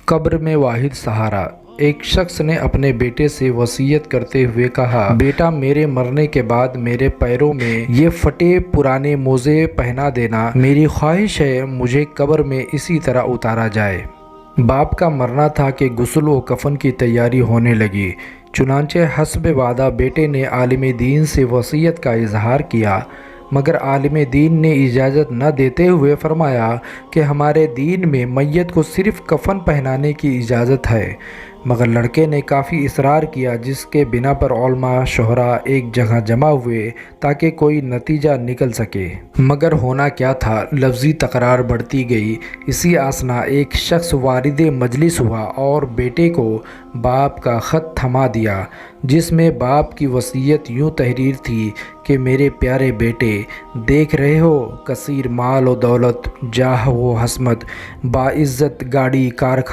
قبر میں واحد سہارا۔ ایک شخص نے اپنے بیٹے سے وصیت کرتے ہوئے کہا، بیٹا میرے مرنے کے بعد میرے پیروں میں یہ پھٹے پرانے موزے پہنا دینا، میری خواہش ہے مجھے قبر میں اسی طرح اتارا جائے۔ باپ کا مرنا تھا کہ غسل و کفن کی تیاری ہونے لگی۔ چنانچہ حسب وعدہ بیٹے نے عالم دین سے وصیت کا اظہار کیا، مگر عالم دین نے اجازت نہ دیتے ہوئے فرمایا کہ ہمارے دین میں میت کو صرف کفن پہنانے کی اجازت ہے، مگر لڑکے نے کافی اصرار کیا، جس کے بنا پر علماء شہرا ایک جگہ جمع ہوئے تاکہ کوئی نتیجہ نکل سکے۔ مگر ہونا کیا تھا، لفظی تکرار بڑھتی گئی۔ اسی اثنا ایک شخص وارد مجلس ہوا اور بیٹے کو باپ کا خط تھما دیا، جس میں باپ کی وصیت یوں تحریر تھی کہ میرے پیارے بیٹے، دیکھ رہے ہو کثیر مال و دولت، جاہ و حسمت، باعزت گاڑی، کارخانے